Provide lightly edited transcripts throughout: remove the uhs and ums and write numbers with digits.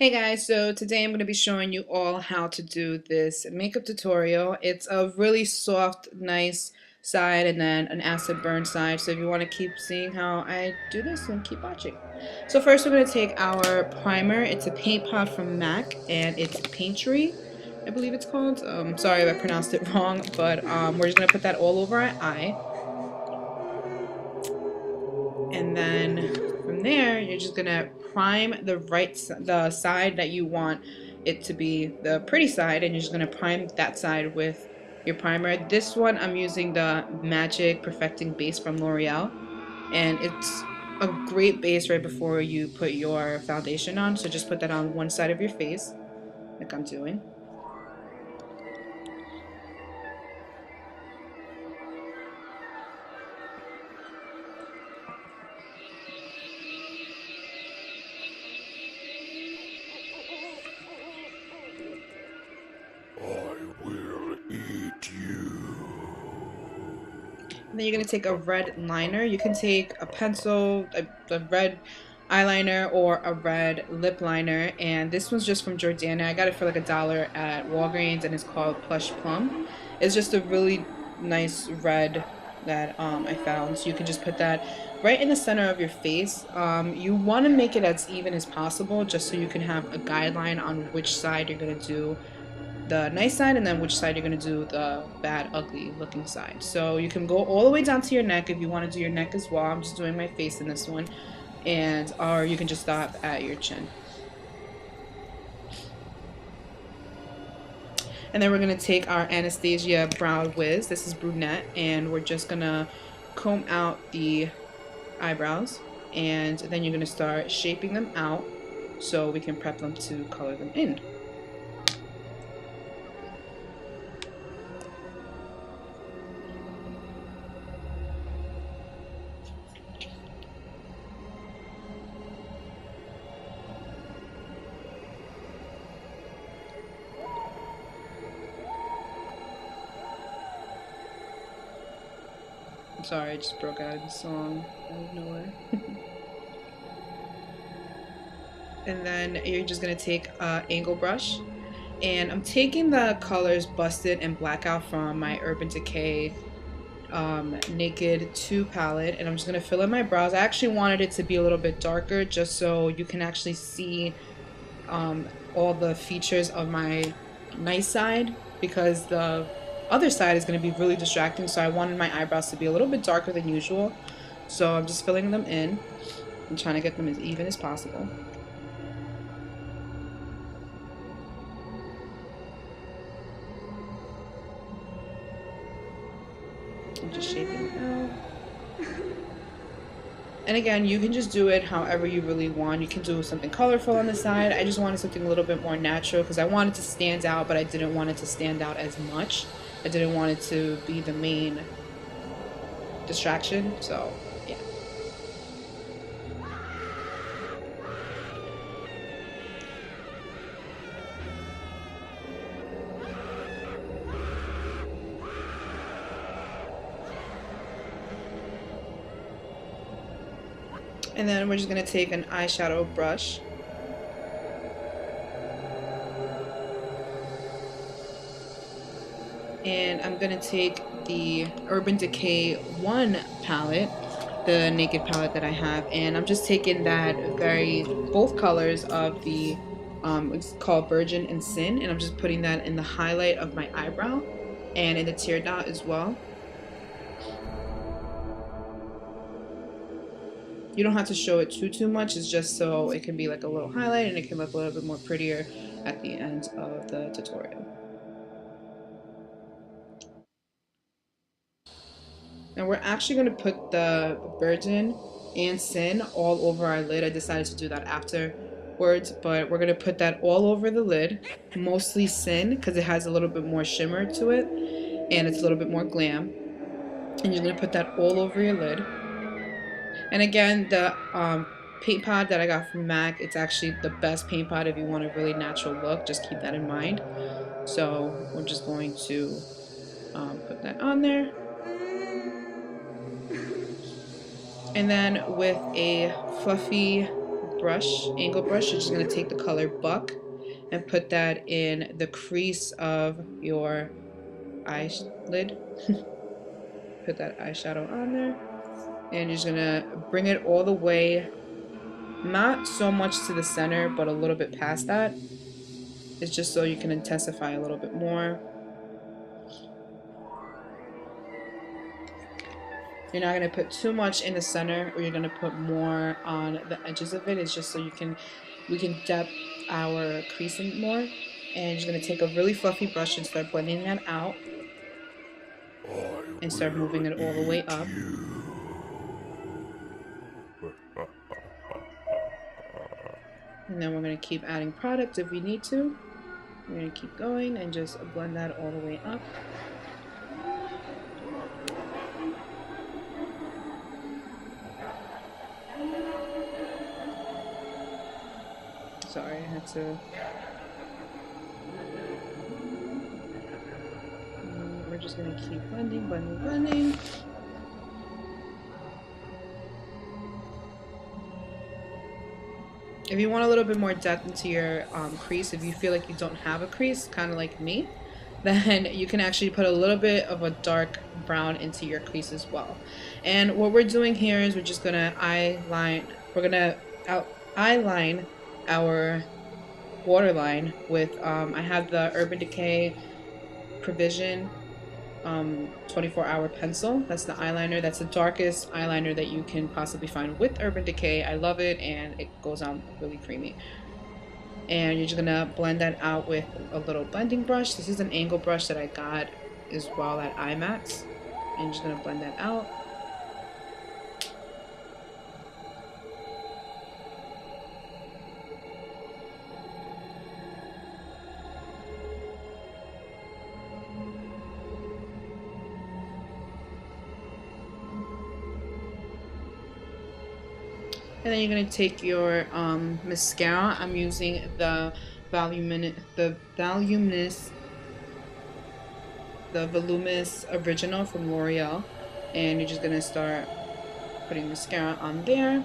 Hey guys, so today I'm going to be showing you all how to do this makeup tutorial. It's a really soft, nice side and then an acid burn side. So if you want to keep seeing how I do this, then keep watching. So first we're going to take our primer. It's a paint pot from MAC and it's Paintery, I believe it's called. Sorry if I pronounced it wrong, but we're just going to put that all over our eye. And then from there, you're just gonna prime the side that you want it to be the pretty side, and you're just gonna prime that side with your primer. This one I'm using the Magic Perfecting Base from L'Oreal, and it's a great base right before you put your foundation on. So just put that on one side of your face, like I'm doing. I will eat you. And then you're going to take a red liner. You can take a pencil, a red eyeliner, or a red lip liner. And this one's just from Jordana. I got it for like $1 at Walgreens, and it's called Plush Plum. It's just a really nice red that I found. So you can just put that right in the center of your face. You want to make it as even as possible, just so you can have a guideline on which side you're going to do the nice side and then which side you're going to do the bad ugly looking side. So you can go all the way down to your neck if you want to do your neck as well. I'm just doing my face in this one, and or you can just stop at your chin. And then we're going to take our Anastasia Brow Wiz. This is brunette, and we're just going to comb out the eyebrows, and then you're going to start shaping them out so we can prep them to color them in. I'm sorry, I just broke out of the song out of nowhere. And then you're just gonna take an angle brush, and I'm taking the colors Busted and Blackout from my Urban Decay Naked 2 palette, and I'm just gonna fill in my brows. I actually wanted it to be a little bit darker just so you can actually see all the features of my nice side, because the other side is going to be really distracting, so I wanted my eyebrows to be a little bit darker than usual. So I'm just filling them in and trying to get them as even as possible. I'm just shaping it out. And again, you can just do it however you really want. You can do something colorful on the side. I just wanted something a little bit more natural because I wanted to stand out, but I didn't want it to stand out as much. I didn't want it to be the main distraction, so yeah. And then we're just going to take an eyeshadow brush and I'm going to take the Urban Decay 1 palette, the Naked palette that I have, and I'm just taking that both colors of the, it's called Virgin and Sin, and I'm just putting that in the highlight of my eyebrow and in the tear dot as well. You don't have to show it too much, it's just so it can be like a little highlight and it can look a little bit more prettier at the end of the tutorial. And we're actually going to put the Virgin and Sin all over our lid. I decided to do that afterwards, but we're going to put that all over the lid, mostly Sin because it has a little bit more shimmer to it and it's a little bit more glam. And you're going to put that all over your lid. And again, the paint pot that I got from MAC, it's actually the best paint pot if you want a really natural look. Just keep that in mind. So we're just going to put that on there. And then with a fluffy brush, angle brush, you're just going to take the color Buck and put that in the crease of your eyelid. Put that eyeshadow on there. And you're just going to bring it all the way, not so much to the center, but a little bit past that. It's just so you can intensify a little bit more. You're not going to put too much in the center, or you're going to put more on the edges of it. It's just so we can depth our creasing more. And you're just going to take a really fluffy brush and start blending that out. And start moving it all the way up. And then we're going to keep adding product if we need to. We're going to keep going and just blend that all the way up. Sorry, I had to... We're just going to keep blending, blending, blending. If you want a little bit more depth into your crease, if you feel like you don't have a crease, kind of like me, then you can actually put a little bit of a dark brown into your crease as well. And what we're doing here is we're just gonna eyeline our waterline with I have the Urban Decay Provision 24-hour pencil. That's the eyeliner. That's the darkest eyeliner that you can possibly find with Urban Decay. I love it, and it goes on really creamy. And you're just gonna blend that out with a little blending brush. This is an angle brush that I got as well at IMAX. And you're just gonna blend that out. And then you're going to take your mascara. I'm using the Voluminous Original from L'Oreal. And you're just going to start putting mascara on there.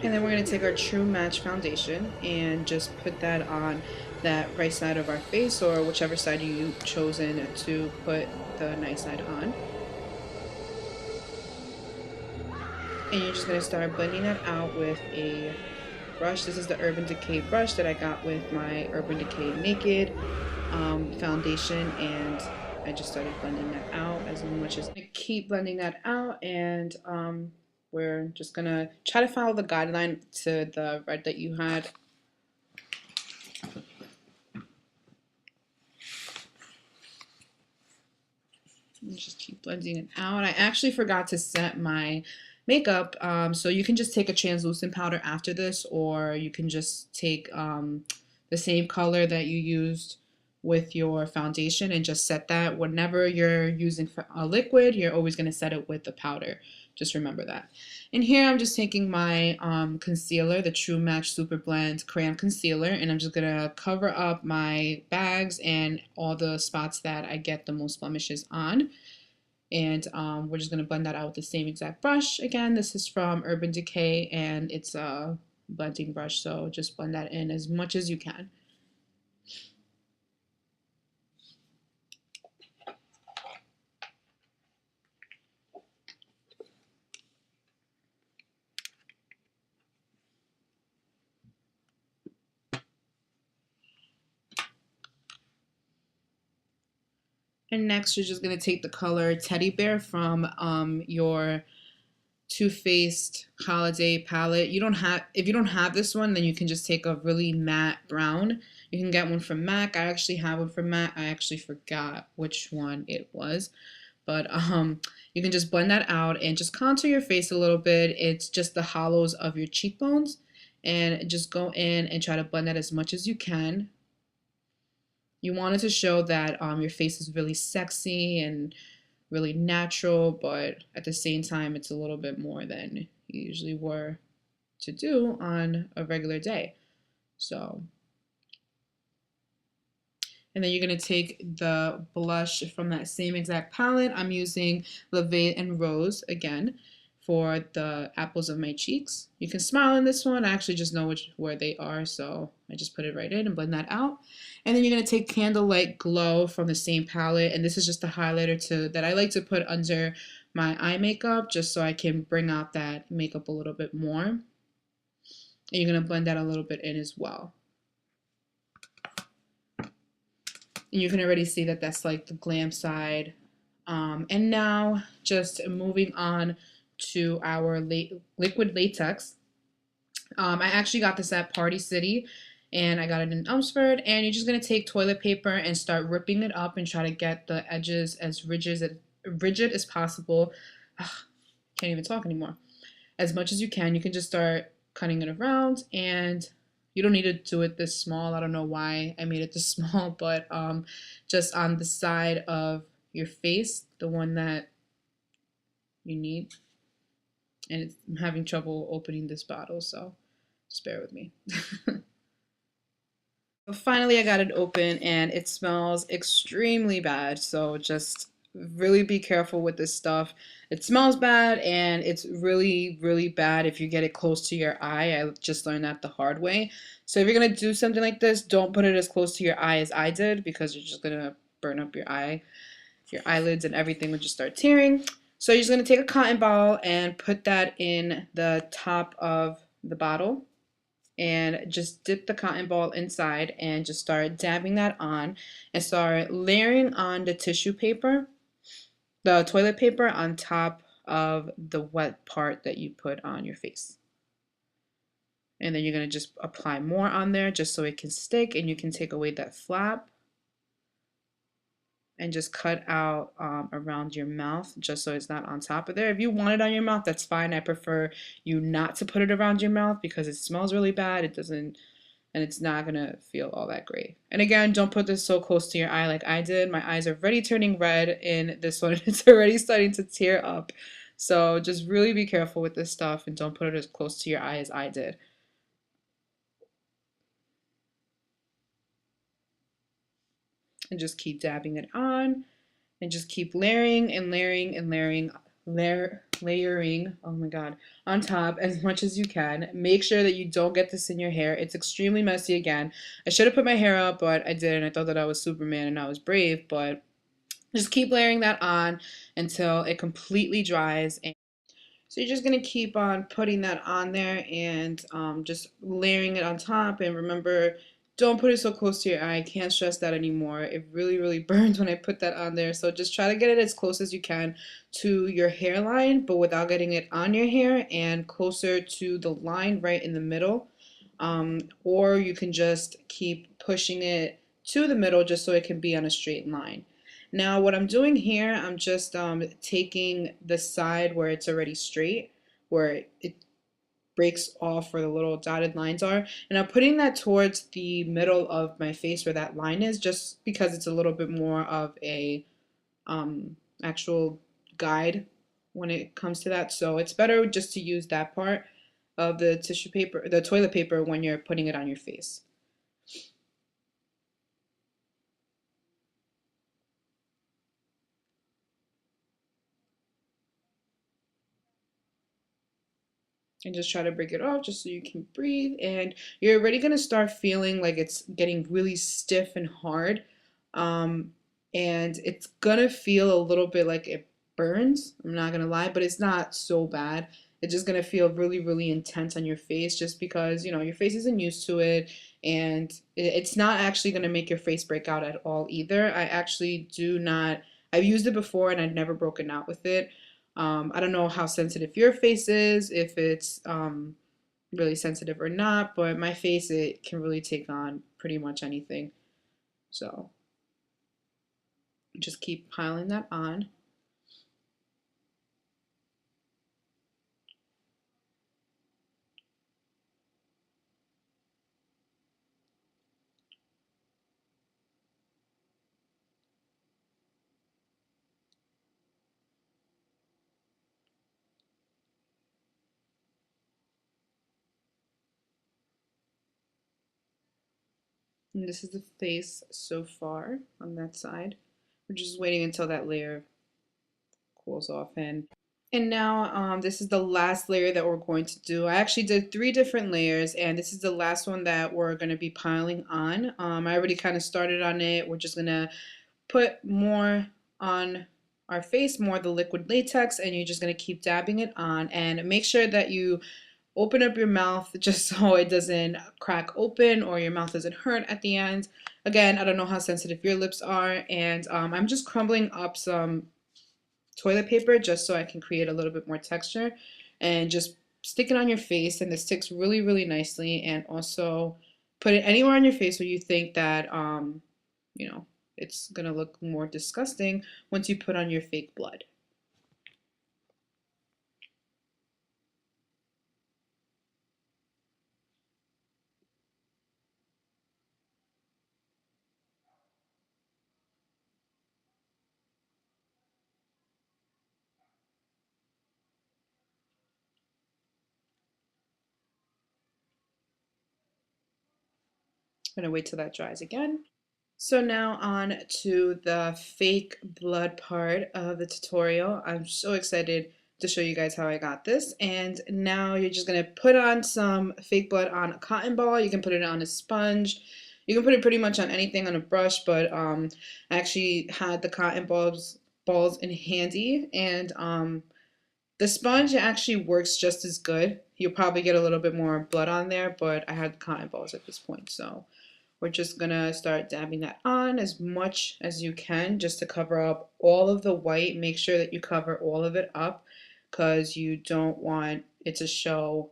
And then we're going to take our True Match foundation and just put that on that right side of our face, or whichever side you've chosen to put the nice side on. And you're just going to start blending that out with a brush. This is the Urban Decay brush that I got with my Urban Decay Naked foundation, and I just started blending that out as much as I keep blending that out. And we're just gonna try to follow the guideline to the red that you had. And just keep blending it out. I actually forgot to set my makeup, so you can just take a translucent powder after this, or you can just take the same color that you used with your foundation and just set that. Whenever you're using a liquid, you're always going to set it with the powder. Just remember that. And here I'm just taking my concealer, the True Match Super Blend Crayon Concealer, and I'm just going to cover up my bags and all the spots that I get the most blemishes on. And we're just going to blend that out with the same exact brush. Again, this is from Urban Decay, and it's a blending brush, so just blend that in as much as you can. And next, you're just going to take the color Teddy Bear from your Too Faced Holiday palette. If you don't have this one, then you can just take a really matte brown. You can get one from MAC. I actually have one from MAC. I actually forgot which one it was. But you can just blend that out and just contour your face a little bit. It's just the hollows of your cheekbones. And just go in and try to blend that as much as you can. You want it to show that your face is really sexy and really natural, but at the same time, it's a little bit more than you usually were to do on a regular day. So, and then you're going to take the blush from that same exact palette. I'm using Levé and Rose again for the apples of my cheeks. You can smile in this one. I actually just know where they are, so I just put it right in and blend that out. And then you're going to take Candlelight Glow from the same palette, and this is just a highlighter that I like to put under my eye makeup just so I can bring out that makeup a little bit more. And you're going to blend that a little bit in as well. And you can already see that that's like the glam side. And now just moving on to our liquid latex. I actually got this at Party City and I got it in Elmsford. And you're just going to take toilet paper and start ripping it up and try to get the edges as rigid as possible. Ugh, can't even talk anymore. As much as you can. You can just start cutting it around, and you don't need to do it this small. I don't know why I made it this small, but just on the side of your face, the one that you need. And I'm having trouble opening this bottle, so just bear with me. So finally, I got it open and it smells extremely bad. So just really be careful with this stuff. It smells bad and it's really, really bad if you get it close to your eye. I just learned that the hard way. So if you're going to do something like this, don't put it as close to your eye as I did because you're just going to burn up your eye. Your eyelids and everything would just start tearing. So you're just going to take a cotton ball and put that in the top of the bottle and just dip the cotton ball inside and just start dabbing that on and start layering on the tissue paper, the toilet paper on top of the wet part that you put on your face. And then you're going to just apply more on there just so it can stick, and you can take away that flap and just cut out around your mouth just so it's not on top of there. If you want it on your mouth, that's fine. I prefer you not to put it around your mouth because it smells really bad. It doesn't, and it's not gonna feel all that great. And again, don't put this so close to your eye like I did. My eyes are already turning red in this one. It's already starting to tear up. So just really be careful with this stuff and don't put it as close to your eye as I did. And just keep dabbing it on and just keep layering and layering and layering, oh my god, on top as much as you can. Make sure that you don't get this in your hair. It's extremely messy again. I should have put my hair up, but I didn't. I thought that I was Superman and I was brave, but just keep layering that on until it completely dries. So you're just going to keep on putting that on there and just layering it on top. And remember, don't put it so close to your eye. I can't stress that anymore. It really, really burns when I put that on there. So just try to get it as close as you can to your hairline, but without getting it on your hair, and closer to the line right in the middle. Or you can just keep pushing it to the middle just so it can be on a straight line. Now what I'm doing here, I'm just taking the side where it's already straight, where it breaks off where the little dotted lines are, and I'm putting that towards the middle of my face where that line is, just because it's a little bit more of a actual guide when it comes to that. So it's better just to use that part of the tissue paper, the toilet paper, when you're putting it on your face. And just try to break it off just so you can breathe, and you're already going to start feeling like it's getting really stiff and hard, um, and it's gonna feel a little bit like it burns, I'm not gonna lie, but it's not so bad. It's just gonna feel really, really intense on your face just because your face isn't used to it, and it's not actually gonna make your face break out at all either. I actually do not, I've used it before and I've never broken out with it. I don't know how sensitive your face is, if it's really sensitive or not, but my face, it can really take on pretty much anything. So just keep piling that on. And this is the face so far on that side. We're just waiting until that layer cools off. And now this is the last layer that we're going to do. I actually did 3 different layers, and this is the last one that we're going to be piling on. I already kind of started on it. We're just going to put more on our face, more of the liquid latex, and you're just going to keep dabbing it on. And make sure that you open up your mouth just so it doesn't crack open or your mouth doesn't hurt at the end. Again, I don't know how sensitive your lips are, and I'm just crumbling up some toilet paper just so I can create a little bit more texture, and just stick it on your face, and this sticks really, really nicely. And also put it anywhere on your face where you think that you know, it's gonna look more disgusting once you put on your fake blood. I'm gonna wait till that dries again. So now on to the fake blood part of the tutorial. I'm so excited to show you guys how I got this. And now you're just gonna put on some fake blood on a cotton ball. You can put it on a sponge. You can put it pretty much on anything, on a brush, but I actually had the cotton balls in handy, and the sponge actually works just as good. You'll probably get a little bit more blood on there, but I had cotton balls at this point, so we're just gonna start dabbing that on as much as you can just to cover up all of the white. Make sure that you cover all of it up because you don't want it to show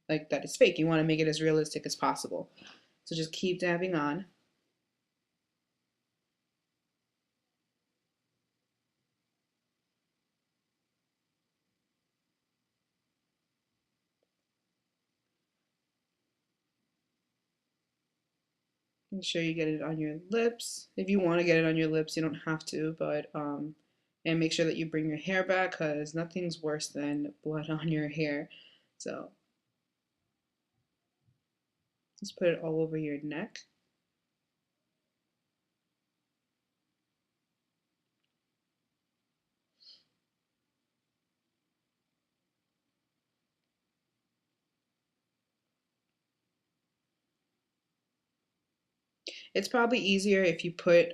like that it's fake. You want to make it as realistic as possible. So just keep dabbing on. Make sure you get it on your lips. If you want to get it on your lips, you don't have to, but and make sure that you bring your hair back because nothing's worse than blood on your hair. So just put it all over your neck. It's probably easier if you put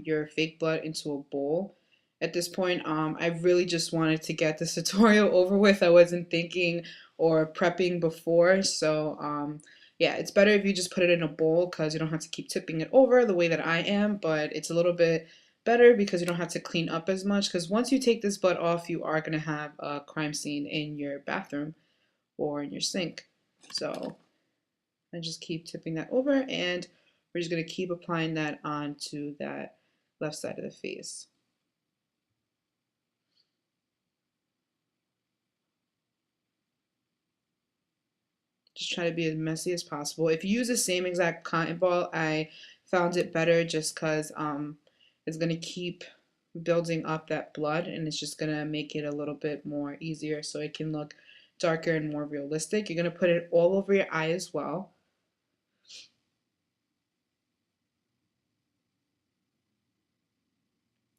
your fake blood into a bowl. At this point, I really just wanted to get this tutorial over with. I wasn't thinking or prepping before, so yeah, it's better if you just put it in a bowl because you don't have to keep tipping it over the way that I am, but it's a little bit better because you don't have to clean up as much because once you take this blood off, you are going to have a crime scene in your bathroom or in your sink. So and just keep tipping that over, and we're just going to keep applying that onto that left side of the face. Just try to be as messy as possible. If you use the same exact cotton ball, I found it better just because it's going to keep building up that blood, and it's just going to make it a little bit more easier so it can look darker and more realistic. You're going to put it all over your eye as well.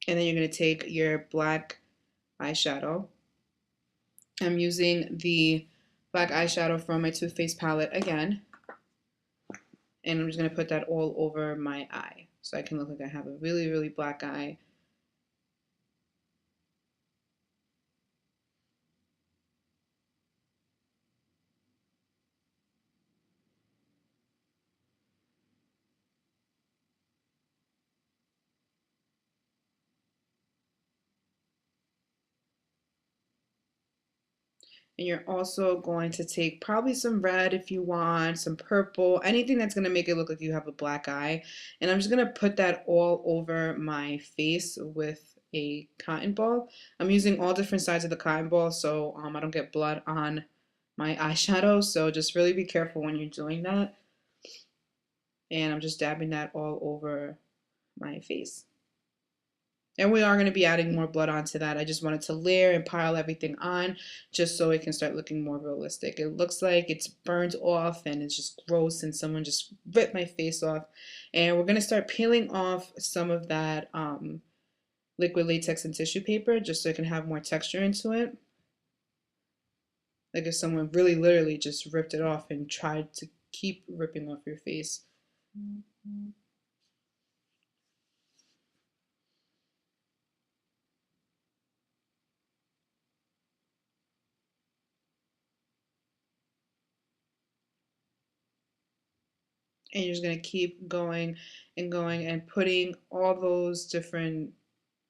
And then you're going to take your black eyeshadow. I'm using the black eyeshadow from my Too Faced palette again. And I'm just going to put that all over my eye so I can look like I have a really, really black eye. And you're also going to take probably some red if you want, some purple, anything that's going to make it look like you have a black eye. And I'm just going to put that all over my face with a cotton ball. I'm using all different sides of the cotton ball so I don't get blood on my eyeshadow. So just really be careful when you're doing that. And I'm just dabbing that all over my face. And we are going to be adding more blood onto that. I just wanted to layer and pile everything on just so it can start looking more realistic. It looks like it's burned off and it's just gross and someone just ripped my face off. And we're going to start peeling off some of that liquid latex and tissue paper just so it can have more texture into it. Like if someone really literally just ripped it off and tried to keep ripping off your face. And you're just going to keep going and going and putting all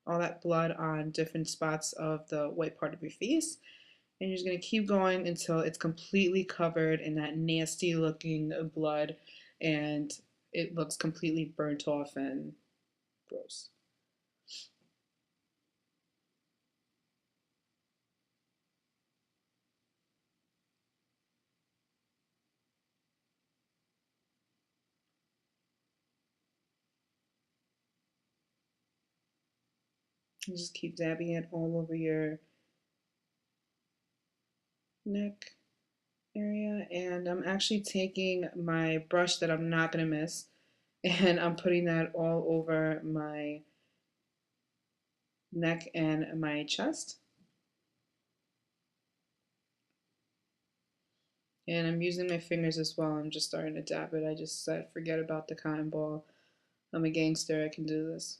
that blood on different spots of the white part of your face. And you're just going to keep going until it's completely covered in that nasty looking blood and it looks completely burnt off and gross. And just keep dabbing it all over your neck area. And I'm actually taking my brush that I'm not going to miss and I'm putting that all over my neck and my chest. And I'm using my fingers as well. I'm just starting to dab it. I just said, forget about the cotton ball. I'm a gangster. I can do this.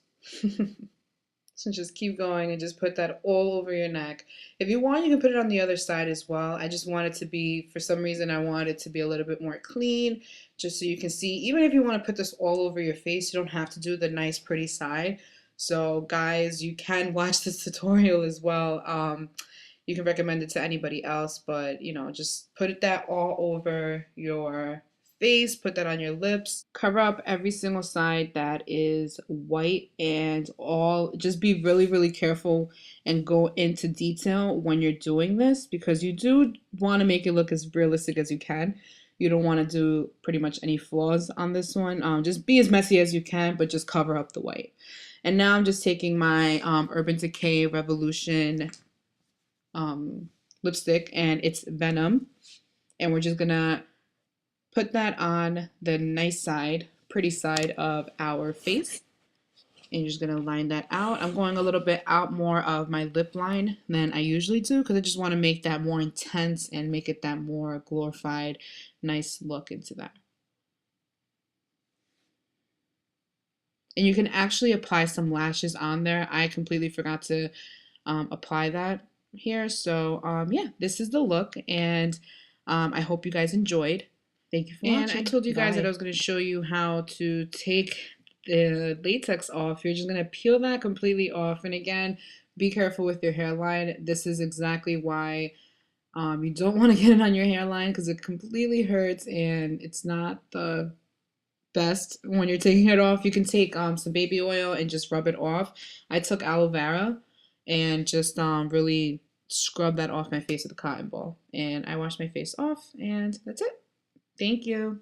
So just keep going and just put that all over your neck. If you want, you can put it on the other side as well. I just want it to be, for some reason, I want it to be a little bit more clean, just so you can see. Even if you want to put this all over your face, you don't have to do the nice, pretty side. So guys, you can watch this tutorial as well. You can recommend it to anybody else, but just put that all over your face, put that on your lips, cover up every single side that is white and all. Just be really, really careful and go into detail when you're doing this because you do want to make it look as realistic as you can. You don't want to do pretty much any flaws on this one. Just be as messy as you can, but just cover up the white. And now I'm just taking my Urban Decay Revolution lipstick and it's Venom. And we're just gonna put that on the nice side, pretty side of our face. And you're just gonna line that out. I'm going a little bit out more of my lip line than I usually do because I just want to make that more intense and make it that more glorified, nice look into that. And you can actually apply some lashes on there. I completely forgot to apply that here. So yeah, this is the look, and I hope you guys enjoyed. Thank you for watching. And I told you guys that I was going to show you how to take the latex off. You're just going to peel that completely off. And again, be careful with your hairline. This is exactly why you don't want to get it on your hairline because it completely hurts and it's not the best when you're taking it off. You can take some baby oil and just rub it off. I took aloe vera and just really scrub that off my face with a cotton ball. And I washed my face off and that's it. Thank you.